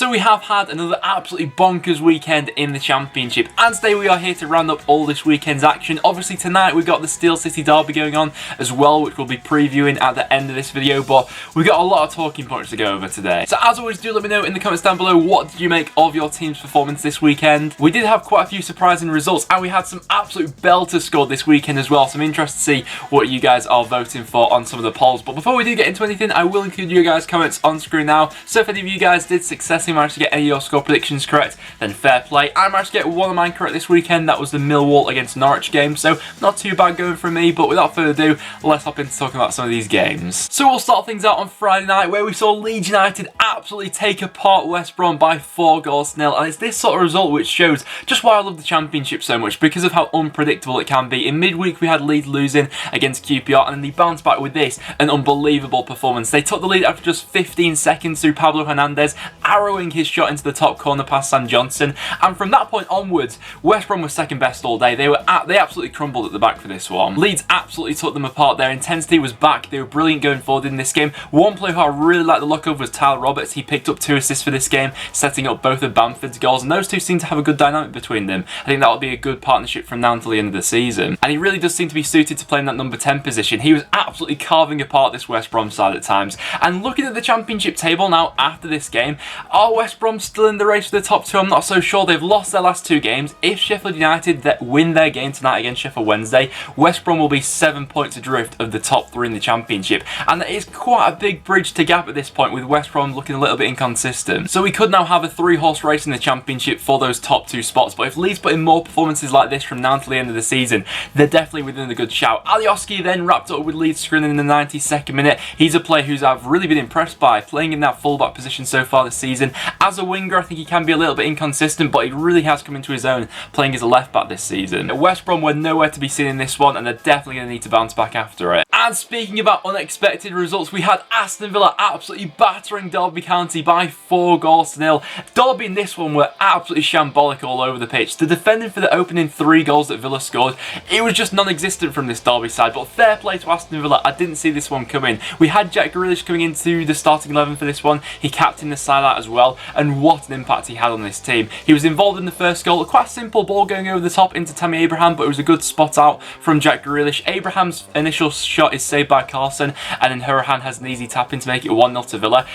So we have had another absolutely bonkers weekend in the Championship, and today we are here to round up all this weekend's action. Obviously tonight we've got the Steel City derby going on as well, which we'll be previewing at the end of this video, but we've got a lot of talking points to go over today. So as always, do let me know in the comments down below, what did you make of your team's performance this weekend? We did have quite a few surprising results, and we had some absolute belters scored this weekend as well, so I'm interested to see what you guys are voting for on some of the polls. But before we do get into anything, I will include your guys' comments on screen now, so if any of you guys did successfully manage to get any of your score predictions correct, then fair play. I managed to get one of mine correct this weekend. That was the Millwall against Norwich game, so not too bad going for me. But without further ado, let's hop into talking about some of these games. So we'll start things out on Friday night, where we saw Leeds United absolutely take apart West Brom by 4-0, and it's this sort of result which shows just why I love the Championship so much, because of how unpredictable it can be. In midweek we had Leeds losing against QPR, and then they bounced back with this, an unbelievable performance. They took the lead after just 15 seconds through Pablo Hernandez arrowing his shot into the top corner past Sam Johnson, and from that point onwards, West Brom was second best all day. They absolutely crumbled at the back for this one. Leeds absolutely took them apart. Their intensity was back. They were brilliant going forward in this game. One player who I really like the look of was Tyler Roberts. He picked up 2 assists for this game, setting up both of Bamford's goals, and those two seem to have a good dynamic between them. I think that'll be a good partnership from now until the end of the season, and he really does seem to be suited to playing that number 10 position. He was absolutely carving apart this West Brom side at times. And looking at the Championship table now after this game, are West Brom still in the race for the top 2? I'm not so sure. They've lost their last 2 games. If Sheffield United win their game tonight against Sheffield Wednesday, West Brom will be 7 points adrift of the top 3 in the Championship, and that is quite a big bridge to gap at this point, with West Brom looking a little bit inconsistent. So we could now have a 3-horse race in the Championship for those top 2 spots, but if Leeds put in more performances like this from now until the end of the season, they're definitely within a good shout. Alioski then wrapped up with Leeds scoring in the 92nd minute. He's a player who's I've really been impressed by, playing in that fullback position so far this season. As a winger, I think he can be a little bit inconsistent, but he really has come into his own playing as a left back this season. West Brom were nowhere to be seen in this one, and they're definitely going to need to bounce back after it. And speaking about unexpected results, we had Aston Villa absolutely battering Derby County by 4-0. Derby in this one were absolutely shambolic all over the pitch. The defending for the opening 3 goals that Villa scored, it was just non-existent from this Derby side, but fair play to Aston Villa. I didn't see this one coming. We had Jack Grealish coming into the starting 11 for this one. He captained the side out as well, and what an impact he had on this team. He was involved in the first goal, quite a simple ball going over the top into Tammy Abraham, but it was a good spot out from Jack Grealish. Abraham's initial shot is saved by Carlson, and then Hourihane has an easy tap in to make it 1-0 to Villa.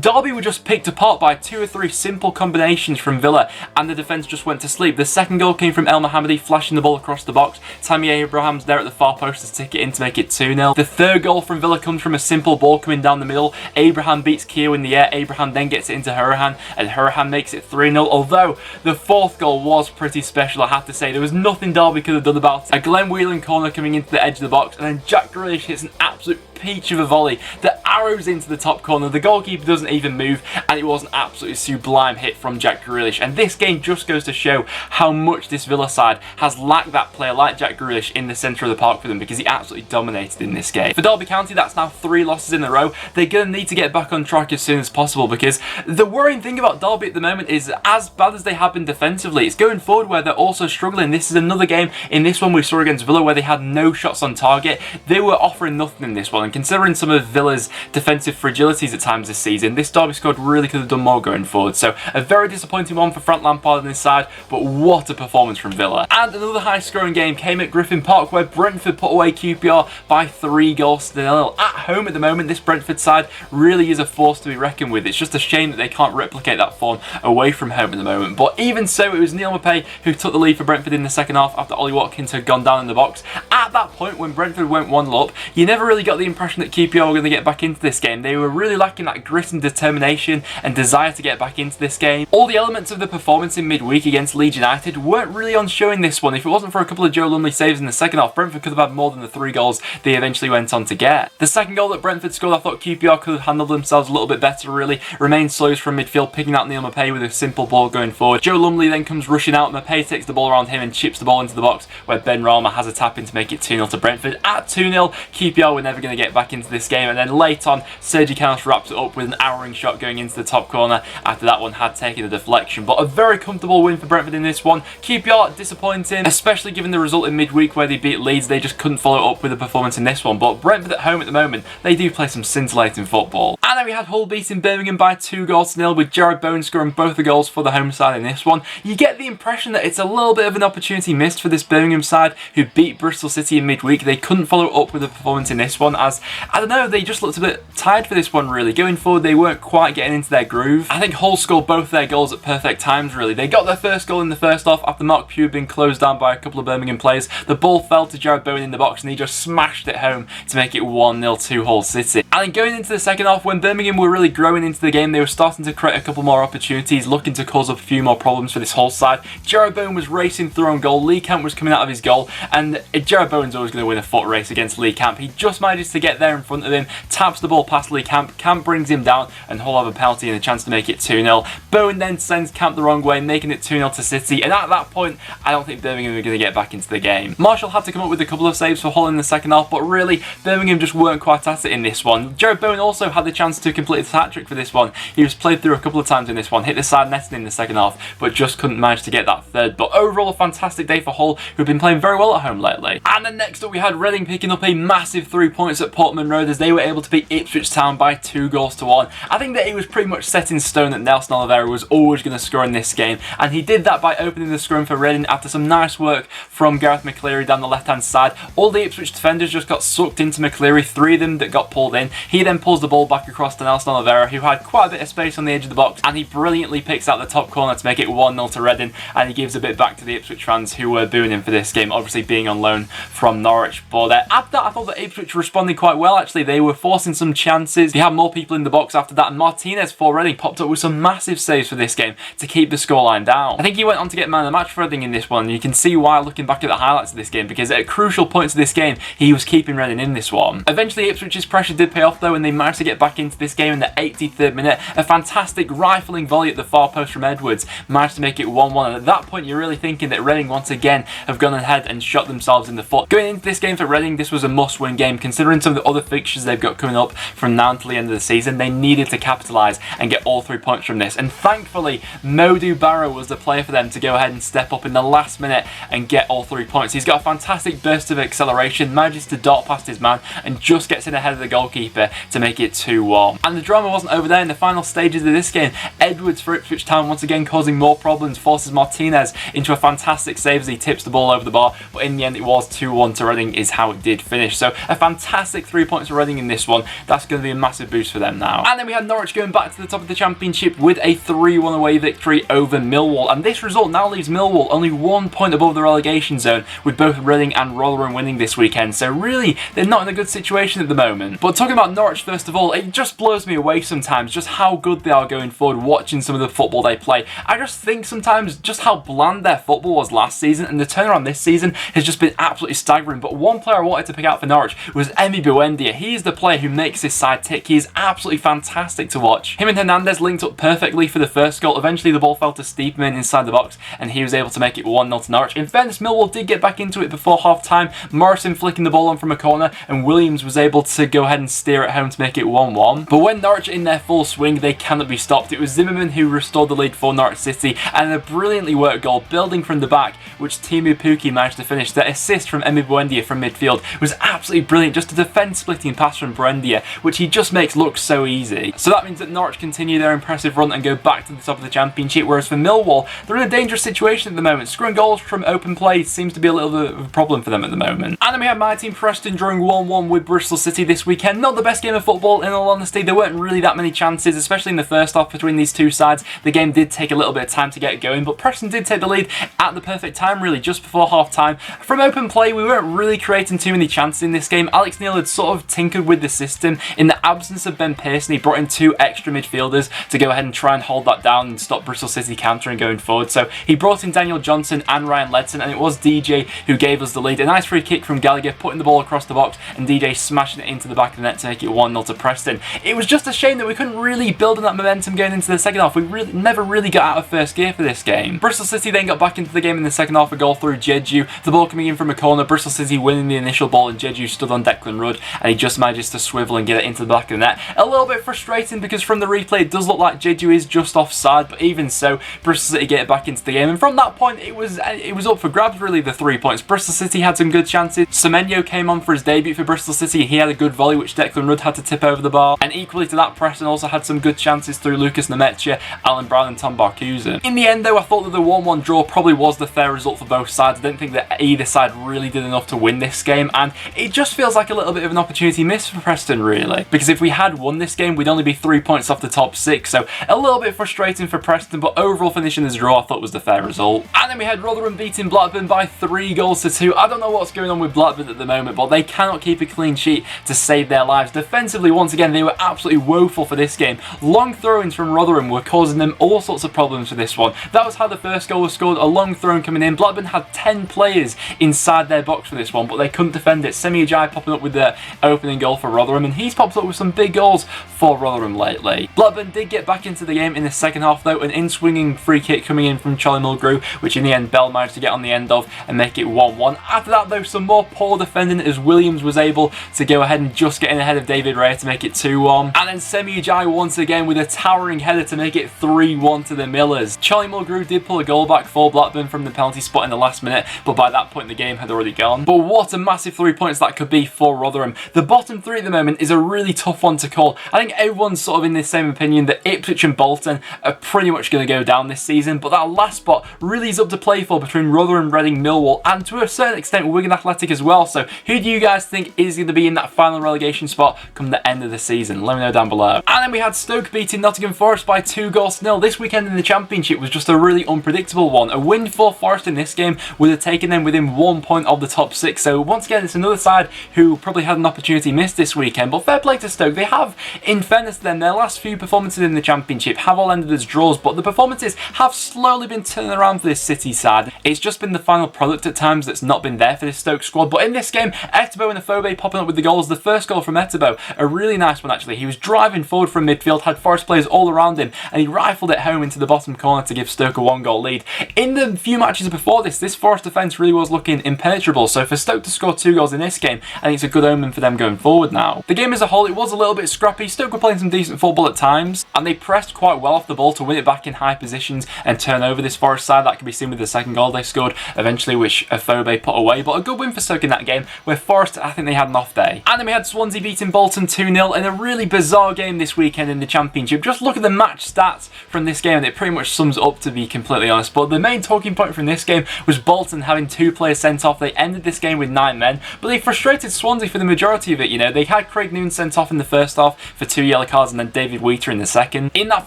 Derby were just picked apart by 2 or 3 simple combinations from Villa, and the defence just went to sleep. The second goal came from El Mohammadi flashing the ball across the box. Tammy Abraham's there at the far post to tick it in to make it 2-0. The third goal from Villa comes from a simple ball coming down the middle. Abraham beats Keogh in the air. Abraham then gets it into Hourihane, and Hourihane makes it 3-0. Although the fourth goal was pretty special, I have to say. There was nothing Derby could have done about it. A Glenn Whelan corner coming into the edge of the box, and then Jack Grealish hits an absolute peach of a volley that arrows into the top corner. The goalkeeper doesn't even move, and it was an absolutely sublime hit from Jack Grealish. And this game just goes to show how much this Villa side has lacked that player like Jack Grealish in the centre of the park for them, because he absolutely dominated in this game. For Derby County, that's now 3 losses in a row. They're going to need to get back on track as soon as possible, because the worrying thing about Derby at the moment is, as bad as they have been defensively, it's going forward where they're also struggling. This is another game. In this one we saw against Villa where they had no shots on target. They were offering nothing in this one, and considering some of Villa's defensive fragilities at times this season, this Derby squad really could have done more going forward. So a very disappointing one for Frank Lampard on this side, but what a performance from Villa. And another high scoring game came at Griffin Park, where Brentford put away QPR by 3-0. At home at the moment, this Brentford side really is a force to be reckoned with. It's just a shame that they can't replicate that form away from home at the moment. But even so, it was Neil Maupay who took the lead for Brentford in the second half after Ollie Watkins had gone down in the box. At that point, when Brentford went 1-0 up, you never really got the impression that QPR were going to get back into this game. They were really lacking that grit and determination and desire to get back into this game. All the elements of the performance in midweek against Leeds United weren't really on show in this one. If it wasn't for a couple of Joe Lumley saves in the second half, Brentford could have had more than the 3 goals they eventually went on to get. The second goal that Brentford scored, I thought QPR could have handled themselves a little bit better, really. Remained slows from midfield, picking out Neil Maupay with a simple ball going forward. Joe Lumley then comes rushing out. Maupay takes the ball around him and chips the ball into the box, where Ben Rama has a tap in to make it 2-0 to Brentford. At 2-0, QPR were never going to get back into this game, and then later late on, Sergi Canos wrapped it up with an arrowing shot going into the top corner after that one had taken a deflection. But a very comfortable win for Brentford in this one. QPR disappointing, especially given the result in midweek where they beat Leeds. They just couldn't follow up with a performance in this one. But Brentford at home at the moment, they do play some scintillating football. And then we had Hull beating Birmingham by 2-0 with Jarrod Bowen scoring both the goals for the home side in this one. You get the impression that it's a little bit of an opportunity missed for this Birmingham side who beat Bristol City in midweek. They couldn't follow up with a performance in this one as, I don't know, they just looked a bit tired for this one really. Going forward, they weren't quite getting into their groove. I think Hull scored both their goals at perfect times really. They got their first goal in the first half after Mark Pugh had been closed down by a couple of Birmingham players. The ball fell to Jarrod Bowen in the box and he just smashed it home to make it 1-0 to Hull City. And then going into the second half, when Birmingham were really growing into the game, they were starting to create a couple more opportunities, looking to cause up a few more problems for this Hull side. Jarrod Bowen was racing through on goal. Lee Camp was coming out of his goal, and Jarrod Bowen's always going to win a foot race against Lee Camp. He just manages to get there in front of him, taps the ball past Lee Camp. Camp brings him down, and Hull have a penalty and a chance to make it 2-0. Bowen then sends Camp the wrong way, making it 2-0 to City, and at that point, I don't think Birmingham were going to get back into the game. Marshall had to come up with a couple of saves for Hull in the second half, but really, Birmingham just weren't quite at it in this one. Jarrod Bowen also had the chance to complete the hat-trick for this one. He was played through a couple of times in this one, hit the side netting in the second half, but just couldn't manage to get that third. But overall, a fantastic day for Hull, who've been playing very well at home lately. And then next up, we had Reading picking up a massive 3 points at Portman Road as they were able to beat Ipswich Town by 2-1. I think that it was pretty much set in stone that Nelson Oliveira was always going to score in this game, and he did that by opening the scrum for Reading after some nice work from Gareth McCleary down the left-hand side. All the Ipswich defenders just got sucked into McCleary, 3 of them that got pulled in. He then pulls the ball back across to Nelson Oliveira, who had quite a bit of space on the edge of the box, and he brilliantly picks out the top corner to make it 1-0 to Reading, and he gives a bit back to the Ipswich fans who were booing him for this game, obviously being on loan from Norwich. But after that, I thought that Ipswich responded quite well actually. They were forcing some chances. They had more people in the box after that, and Martinez for Reading popped up with some massive saves for this game to keep the scoreline down. I think he went on to get man of the match for Reading in this one, and you can see why looking back at the highlights of this game, because at crucial points of this game, he was keeping Reading in this one. Eventually, Ipswich's pressure did pay off though, and they managed to get back into this game in the 83rd minute. A fantastic rifling volley at the far post from Edwards managed to make it 1-1, and at that point you're really thinking that Reading once again have gone ahead and shot themselves in the foot. Going into this game for Reading, this was a must-win game considering some of the other fixtures they've got coming up from now until the end of the season. They needed to capitalise and get all 3 points from this, and thankfully Modou Barrow was the player for them to go ahead and step up in the last minute and get all 3 points. He's got a fantastic burst of acceleration, manages to dart past his man and just gets in ahead of the goalkeeper to make it 2-1. And the drama wasn't over there in the final stages of this game. Edwards for Ipswich Town once again causing more problems, forces Martinez into a fantastic save as he tips the ball over the bar, but in the end it was 2-1 to Reading is how it did finish. So a fantastic 3 points for Reading in this one. That's going to be a massive boost for them now. And then we had Norwich going back to the top of the Championship with a 3-1 away victory over Millwall, and this result now leaves Millwall only 1 point above the relegation zone, with both Reading and Rotherham winning this weekend. So really, they're not in a good situation at the moment. But talking about Norwich first of all, it just blows me away sometimes just how good they are going forward, watching some of the football they play. I just think sometimes just how bland their football was last season, and the turnaround this season has just been absolutely staggering. But one player I wanted to pick out for Norwich was Emi Buendia. He is the player who makes this side tick. He is absolutely fantastic to watch. Him and Hernandez linked up perfectly for the first goal. Eventually the ball fell to Steepman inside the box and he was able to make it 1-0 to Norwich. In fairness, Millwall did get back into it before half time, Morrison flicking the ball on from a corner and Williams was able to go ahead and steer it home to make it 1-1. But when Norwich are in their full swing, they cannot be stopped. It was Zimmerman who restored the lead for Norwich City, and a brilliantly worked goal building from the back which Timu Pukki managed to finish. The assist from Emi Buendia from midfield was absolutely brilliant, just a defence splitting pass from Buendia which he just makes look so easy. So that means that Norwich continue their impressive run and go back to the top of the Championship, whereas for Millwall, they're in a dangerous situation at the moment. Scoring goals from open play seems to be a little bit of a problem for them at the moment. And then we had my team Preston drawing 1-1 with Bristol City this weekend. Not the best game of football in all honesty. There weren't really that many chances, especially in the first half between these two sides. The game did take a little bit of time to get going, but Preston did take the lead at the perfect time really, just before half time. From open play, we weren't really creating too many chances in this game. Alex Neil had sort of tinkered with the system. In the absence of Ben Pearson, he brought in 2 extra midfielders to go ahead and try and hold that down and stop Bristol City countering going forward. So he brought in Daniel Johnson and Ryan Ledson, and it was DJ who gave us the lead. A nice free kick from Gallagher, putting the ball across the box, and DJ smashing it into the back of the net to make it 1-0 to Preston. It was just a shame that we couldn't really build on that momentum going into the second half. We never really got out of first gear for this game. Bristol City then got back into the game in the second half, a goal through Jeju. The ball coming in from a corner, Bristol City winning the initial ball, and Jeju stood on Declan Rudd, and he just manages to swivel dribble and get it into the back of the net. A little bit frustrating because from the replay it does look like Jeju is just offside, but even so, Bristol City get it back into the game, and from that point it was up for grabs really, the 3 points. Bristol City had some good chances. Semenyo came on for his debut for Bristol City. He had a good volley which Declan Rudd had to tip over the bar, and equally to that, Preston also had some good chances through Lucas Nemecha, Alan Brown and Tom Barcusen. In the end though, I thought that the 1-1 draw probably was the fair result for both sides. I don't think that either side really did enough to win this game, and it just feels like a little bit of an opportunity missed for Preston really, because if we had won this game we'd only be 3 points off the top 6, so a little bit frustrating for Preston, but overall finishing this draw I thought was the fair result. And then we had Rotherham beating Blackburn by 3 goals to 2. I don't know what's going on with Blackburn at the moment, but they cannot keep a clean sheet to save their lives. Defensively, once again, they were absolutely woeful for this game. Long throw-ins from Rotherham were causing them all sorts of problems for this one. That was how the first goal was scored, a long throw-in coming in. Blackburn had 10 players inside their box for this one, but they couldn't defend it. Semi Ajayi popping up with the opening goal for Rotherham, and he's popped up with some big goals for Rotherham lately. Blackburn did get back into the game in the second half though, an in-swinging free kick coming in from Charlie Mulgrew, which in the end Bell managed to get on the end of and make it 1-1. After that though, some more poor defending as Williams was able to go ahead and just get in ahead of David Raya to make it 2-1. And then Semi Ajayi once again with a towering header to make it 3-1 to the Millers. Charlie Mulgrew did pull a goal back for Blackburn from the penalty spot in the last minute, but by that point the game had already gone. But what a massive 3 points that could be for Rotherham. The bottom 3 at the moment is a really tough one to call. I think everyone's sort of in the same opinion that Ipswich and Bolton are pretty much going to go down this season, but that last spot really is up to play for between Rotherham, Reading, Millwall, and to a certain extent Wigan Athletic as well. So who do you guys think is going to be in that final relegation spot come the end of the season? Let me know down below. And then we had Stoke beating Nottingham Forest by 2-0. This weekend in the Championship was just a really unpredictable one. A win for Forest in this game would have taken them within 1 point of the top 6. So once again, it's another side who probably had an opportunity missed this weekend, but fair play to Stoke. They have, in fairness to them, their last few performances in the Championship have all ended as draws, but the performances have slowly been turning around for this City side. It's just been the final product at times that's not been there for this Stoke squad, but in this game, Etebo and Afobe popping up with the goals. The first goal from Etebo, a really nice one actually. He was driving forward from midfield, had Forest players all around him, and he rifled it home into the bottom corner to give Stoke a 1-goal lead. In the few matches before this Forest defence really was looking impenetrable, so for Stoke to score 2 goals in this game, I think it's a good omen for them going forward now. The game as a whole, it was a little bit scrappy. Stoke were playing some decent football at times, and they pressed quite well off the ball to win it back in high positions and turn over this Forest side. That can be seen with the second goal they scored eventually, which Afobe put away, but a good win for Stoke in that game, where Forest, I think they had an off day. And then we had Swansea beating Bolton 2-0 in a really bizarre game this weekend in the Championship. Just look at the match stats from this game and it pretty much sums it up, to be completely honest. But the main talking point from this game was Bolton having 2 players sent off. They ended this game with 9 men, but they frustrated Swansea for the majority of it. You know, they had Craig Noon sent off in the first half for 2 yellow cards and then David Wheater in the second. In that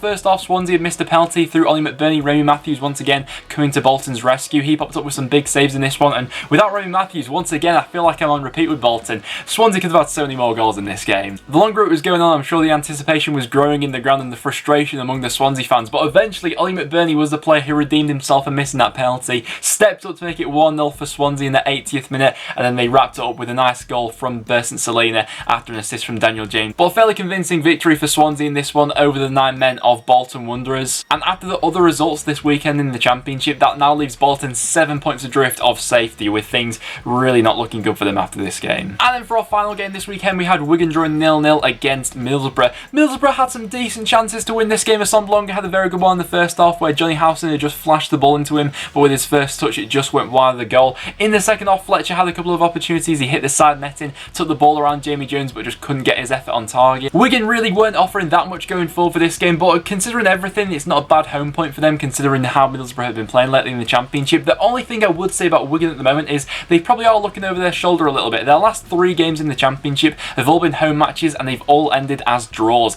first half, Swansea had missed a penalty through Ollie McBurney. Remy Matthews once again coming to Bolton's rescue. He popped up with some big saves in this one, and without Remy Matthews, once again, I feel like I'm on repeat with Bolton. Swansea could have had so many more goals in this game. The longer it was going on, I'm sure the anticipation was growing in the ground and the frustration among the Swansea fans, but eventually Ollie McBurney was the player who redeemed himself for missing that penalty, stepped up to make it 1-0 for Swansea in the 80th minute, and then they wrapped it up with a nice goal from Bersant Selena after an assist from Daniel James. But a fairly convincing victory for Swansea in this one over the 9 men of Bolton Wanderers. And after the other results this weekend in the Championship, that now leaves Bolton 7 points adrift of safety, with things really not looking good for them after this game. And then for our final game this weekend, we had Wigan drawing 0-0 against Middlesbrough. Middlesbrough had some decent chances to win this game. Assomblonga had a very good one in the first half where Johnny Howson had just flashed the ball into him, but with his first touch it just went wide of the goal. In the second half, Fletcher had a couple of opportunities. He hit the side netting, took the ball around Jamie Jones, but just couldn't get his effort on target. Wigan really weren't offering that much going forward for this game, but considering everything, it's not a bad home point for them considering how Middlesbrough have been playing lately in the Championship. The only thing I would say about Wigan at the moment is they probably are looking over their shoulder a little bit. Their last 3 games in the Championship have all been home matches and they've all ended as draws.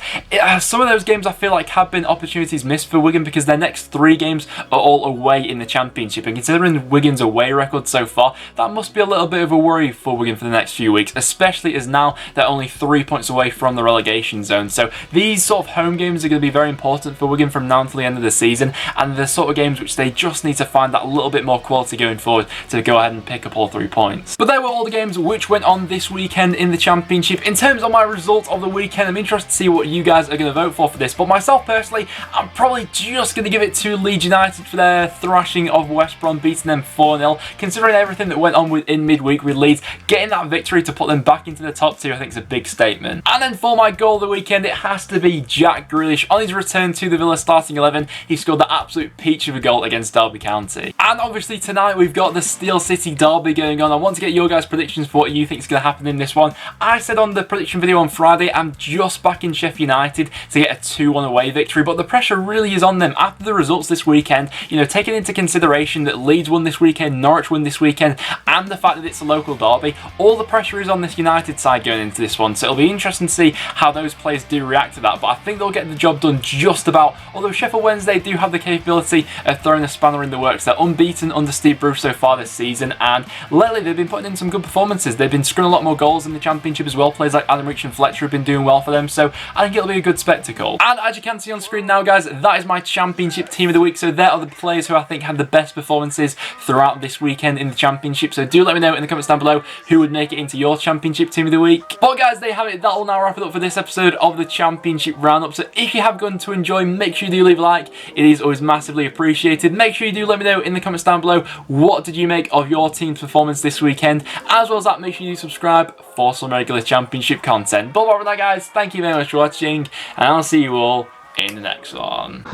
Some of those games I feel like have been opportunities missed for Wigan because their next 3 games are all away in the Championship, and considering Wigan's away record so far, that must be a little bit of a worry for Wigan for the next few weeks, especially as now they're only 3 points away from the relegation zone. So these sort of home games are going to be very important for Wigan from now until the end of the season, and the sort of games which they just need to find that little bit more quality going forward to go ahead and pick up all 3 points. But there were all the games which went on this weekend in the Championship. In terms of my result of the weekend, I'm interested to see what you guys are going to vote for this, but myself personally, I'm probably just going to give it to Leeds United for their thrashing of West Brom, beating them 4-0. Considering everything that went on in midweek with Leeds, getting that victory to put them back into the top 2, I think is a big big statement. And then for my goal of the weekend, it has to be Jack Grealish. On his return to the Villa starting 11, he scored the absolute peach of a goal against Derby County. And obviously tonight we've got the Steel City derby going on. I want to get your guys' predictions for what you think is going to happen in this one. I said on the prediction video on Friday, I'm just backing Sheff United to get a 2-1 away victory, but the pressure really is on them after the results this weekend. You know, taking into consideration that Leeds won this weekend, Norwich won this weekend, and the fact that it's a local derby, all the pressure is on this United side going into this one. So it'll be interesting to see how those players do react to that, but I think they'll get the job done just about. Although Sheffield Wednesday do have the capability of throwing a spanner in the works. They're unbeaten under Steve Bruce so far this season, and lately they've been putting in some good performances. They've been scoring a lot more goals in the Championship as well. Players like Adam Rich and Fletcher have been doing well for them, so I think it'll be a good spectacle. And as you can see on screen now, guys, that is my Championship team of the week. So there are the players who I think had the best performances throughout this weekend in the Championship. So do let me know in the comments down below who would make it into your Championship team of the week. But guys, there you have it. That will now wrap it up for this episode of the Championship Roundup. So if you have gone to enjoy, make sure you do leave a like. It is always massively appreciated. Make sure you do let me know in the comments down below what did you make of your team's performance this weekend. As well as that, make sure you do subscribe for some regular Championship content. But apart from that, guys, thank you very much for watching, and I'll see you all in the next one.